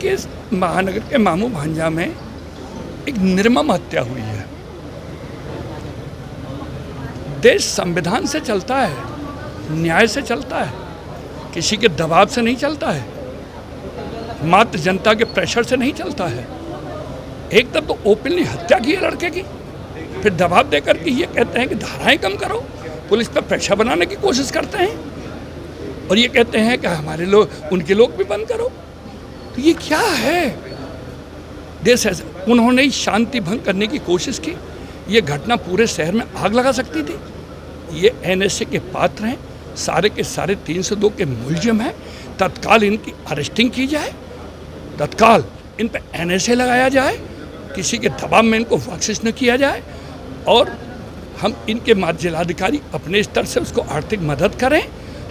देखिए, महानगर के मामू भांजा में एक निर्मम हत्या हुई है। देश संविधान से चलता है, न्याय से चलता है, किसी के दबाव से नहीं चलता है, मात्र जनता के प्रेशर से नहीं चलता है। एक तरफ तो ओपनली हत्या की है लड़के की, फिर दबाव देकर के ये कहते हैं कि धाराएं कम करो, पुलिस पर प्रेशर बनाने की कोशिश करते हैं, और ये कहते हैं कि हमारे लोग, उनके लोग भी बंद करो। तो ये क्या है? देश ऐसे, उन्होंने ही शांति भंग करने की कोशिश की। ये घटना पूरे शहर में आग लगा सकती थी। ये एनएसए के पात्र हैं, सारे के सारे 302 के मुलजिम हैं। तत्काल इनकी अरेस्टिंग की जाए, तत्काल इन पर एनएसए लगाया जाए, किसी के दबाव में इनको बख्शिश न किया जाए, और हम इनके जिलाधिकारी अपने स्तर से उसको आर्थिक मदद करें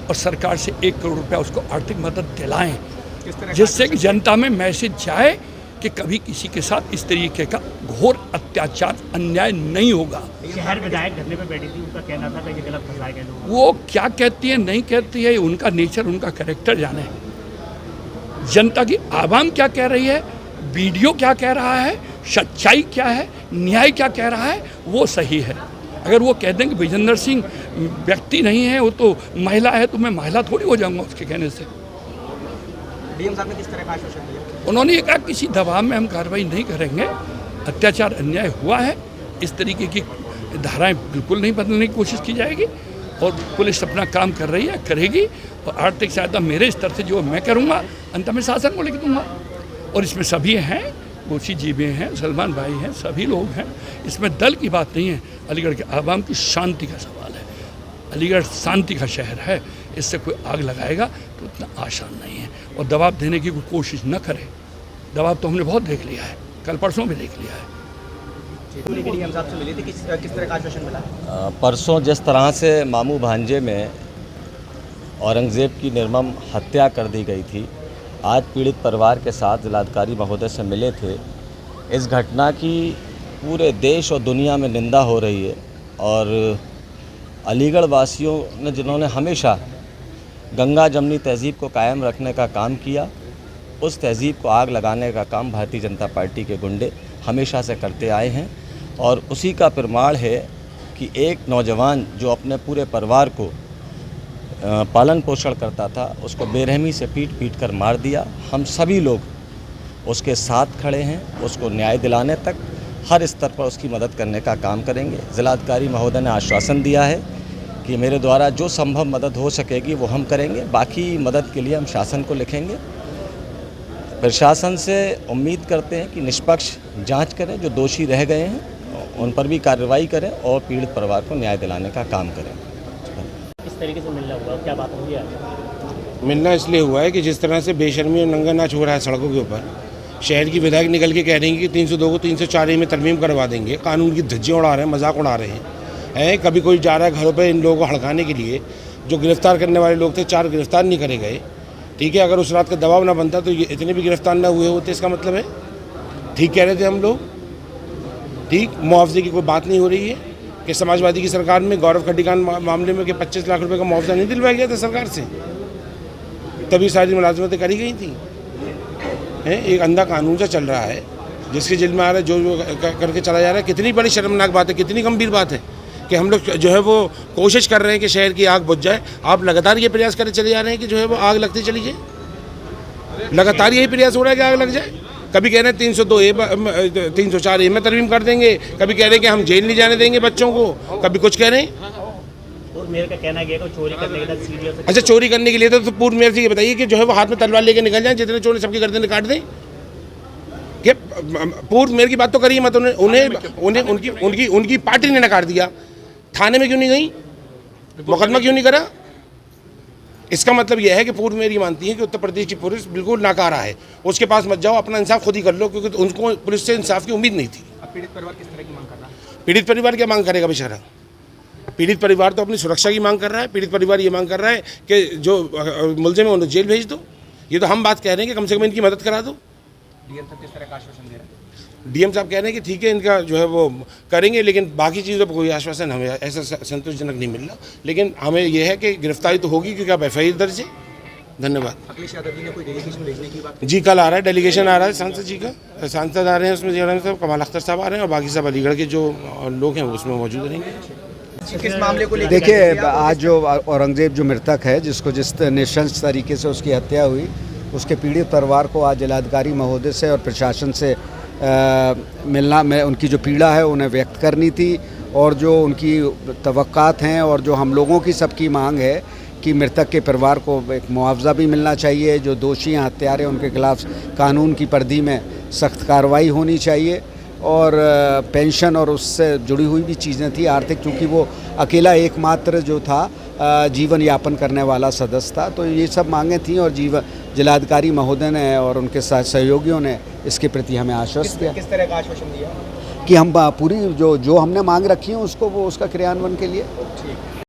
और सरकार से 1 करोड़ रुपया उसको आर्थिक मदद दिलाएं, जिससे कि जनता में मैसेज जाए कि कभी किसी के साथ इस तरीके का घोर अत्याचार, अन्याय नहीं होगा। शहर विधायक धरने पे बैठी थी, उनका कहना था कि गलत फंसाए गए लोग। वो क्या कहती है नहीं कहती है, उनका नेचर, उनका कैरेक्टर जाने। जनता की आवाम क्या कह रही है, वीडियो क्या कह रहा है, सच्चाई क्या है, न्याय क्या कह रहा है, वो सही है। अगर वो कह दें कि विजेंद्र सिंह व्यक्ति नहीं है, वो तो महिला है, तो मैं महिला थोड़ी हो जाऊंगा उसके कहने से। डीएम साहब ने किस तरह का आश्वासन दिया? उन्होंने ये कहा किसी दबाव में हम कार्रवाई नहीं करेंगे, अत्याचार अन्याय हुआ है, इस तरीके की धाराएं बिल्कुल नहीं बदलने की कोशिश की जाएगी, और पुलिस अपना काम कर रही है, करेगी, और आर्थिक सहायता मेरे स्तर से जो मैं करूँगा अंत में शासन को लिख दूँगा। और इसमें सभी हैं, गोशी जी भी हैं, सलमान भाई हैं, सभी लोग हैं, इसमें दल की बात नहीं है। अलीगढ़ के आवाम की शांति का सवाल है। अलीगढ़ शांति का शहर है, इससे कोई आग लगाएगा तो उतना आसान नहीं है, और दबाव देने की कोई कोशिश न करे। दबाव तो हमने बहुत देख लिया है, कल परसों भी देख लिया है। डीएम साहब से मिली थी, किस तरह का आश्वासन मिला? परसों जिस तरह से मामू भांजे में औरंगज़ेब की निर्मम हत्या कर दी गई थी, आज पीड़ित परिवार के साथ जिलाधिकारी महोदय से मिले थे। इस घटना की पूरे देश और दुनिया में निंदा हो रही है, और अलीगढ़ वासियों ने, जिन्होंने हमेशा गंगा जमनी तहज़ीब को कायम रखने का काम किया, उस तहज़ीब को आग लगाने का काम भारतीय जनता पार्टी के गुंडे हमेशा से करते आए हैं। और उसी का प्रमाण है कि एक नौजवान जो अपने पूरे परिवार को पालन पोषण करता था, उसको बेरहमी से पीट कर मार दिया। हम सभी लोग उसके साथ खड़े हैं, उसको न्याय दिलाने तक हर स्तर पर उसकी मदद करने का काम करेंगे। जिलाधिकारी महोदय ने आश्वासन दिया है कि मेरे द्वारा जो संभव मदद हो सकेगी वो हम करेंगे, बाकी मदद के लिए हम शासन को लिखेंगे। प्रशासन से उम्मीद करते हैं कि निष्पक्ष जांच करें, जो दोषी रह गए हैं उन पर भी कार्रवाई करें, और पीड़ित परिवार को न्याय दिलाने का काम करें। किस तरीके से मिलना हुआ, क्या बात हुई है? मिलना इसलिए हुआ है कि जिस तरह से बेशर्मी और नंगा नाच हो रहा है सड़कों के ऊपर, शहर की विधायक निकल के कह रही हैं कि 302 को 304 में तरमीम करवा देंगे, कानून की धज्जियाँ उड़ा रहे हैं, मजाक उड़ा रहे हैं। कभी कोई जा रहा है घरों पे इन लोगों को हड़काने के लिए, जो गिरफ्तार करने वाले लोग थे 4 गिरफ्तार नहीं करे गए। ठीक है, अगर उस रात का दबाव ना बनता तो ये इतने भी गिरफ्तार ना हुए होते, इसका मतलब है ठीक कह रहे थे हम लोग। ठीक, मुआवजे की कोई बात नहीं हो रही है कि समाजवादी की सरकार में गौरव खड्डीकांड मामले में कि 25 लाख रुपए का मुआवजा नहीं दिलवाया गया था सरकार से, तभी सारी मुलाजमतें करी गई थी। एक अंधा कानून सा चल रहा है, जिसके जेल में आ रहा है, जो करके चला जा रहा है। कितनी बड़ी शर्मनाक बात है, कितनी गंभीर बात है कि हम लोग जो है वो कोशिश कर रहे हैं कि शहर की आग बुझ जाए। आप लगातार ये प्रयास करते चले जा रहे हैं कि जो है वो आग लगती चली जाए। लगातार यही प्रयास हो रहा है कि आग लग जाए। कभी कह रहे हैं 304A में तरमीम कर देंगे, कभी कह रहे हैं कि हम जेल नहीं जाने देंगे बच्चों को, कभी कुछ कह रहे हैं। और मेयर का कहना है कि चोरी करने के लिए सीरियस। अच्छा, चोरी करने के लिए तो पूर्व मेयर से ये बताइए कि जो है वो हाथ में तलवार लेके निकल जाए, जितने चोर सबकी गर्दन काट दें। कि पूर्व मेयर की बात तो करिए मत, उनकी पार्टी ने नकार दिया। थाने में क्यों नहीं गई, मुकदमा क्यों नहीं करा? इसका मतलब यह है कि पूर्व मेयर मानती है कि उत्तर प्रदेश की पुलिस बिल्कुल नाकारा है। उसके पास मत जाओ, अपना इंसाफ खुद ही कर लो, क्योंकि उनको पुलिस से इंसाफ की उम्मीद नहीं थी। पीड़ित परिवार किस तरह की मांग कर रहा है? पीड़ित परिवार क्या मांग करेगा बेचारा? पीड़ित परिवार तो अपनी सुरक्षा की मांग कर रहा है। पीड़ित परिवार ये मांग कर रहा है कि जो मुलजिम है उन्हें जेल भेज दो। ये तो हम बात कह रहे हैं कि कम से कम इनकी मदद करा दो। डीएम साहब किस तरह का आश्वासन दे रहे हैं? डीएम साहब कह रहे हैं कि ठीक है, इनका जो है वो करेंगे, लेकिन बाकी चीज़ों पर कोई आश्वासन हमें ऐसा संतोषजनक नहीं मिल रहा। लेकिन हमें यह है कि गिरफ्तारी तो होगी, क्योंकि अब FIR दर्ज है। धन्यवाद। अखिलेश यादव जी ने कोई डेलीगेशन भेजने की बात जी कल आ रहा है, डेलीगेशन आ रहा है सांसद जी का, सांसद आ रहे हैं, उसमें जयराम साहब, कमाल अख्तर साहब आ रहे हैं और बाकी सब अलीगढ़ के जो लोग हैं वो उसमें मौजूद रहेंगे। किस मामले को लेकर देखिए, आज जो औरंगजेब जो मृतक है, जिसको जिस निशंस तरीके से उसकी हत्या हुई, उसके पीड़ित परिवार को आज जिलाधिकारी महोदय से और प्रशासन से मिलना, में उनकी जो पीड़ा है उन्हें व्यक्त करनी थी और जो उनकी तवक्कात हैं और जो हम लोगों की सबकी मांग है कि मृतक के परिवार को एक मुआवजा भी मिलना चाहिए, जो दोषी हैं, हत्यारे हैं, उनके खिलाफ कानून की परिधि में सख्त कार्रवाई होनी चाहिए और पेंशन और उससे जुड़ी हुई भी चीज़ें थी आर्थिक, चूँकि वो अकेला एकमात्र जो था जीवन यापन करने वाला सदस्य था। तो ये सब मांगें थी और जिलाधिकारी महोदय ने और उनके सहयोगियों ने इसके प्रति हमें आश्वस्त किया। किस तरह का आश्वासन दिया कि हम पूरी जो हमने मांग रखी है उसको, वो उसका क्रियान्वयन के लिए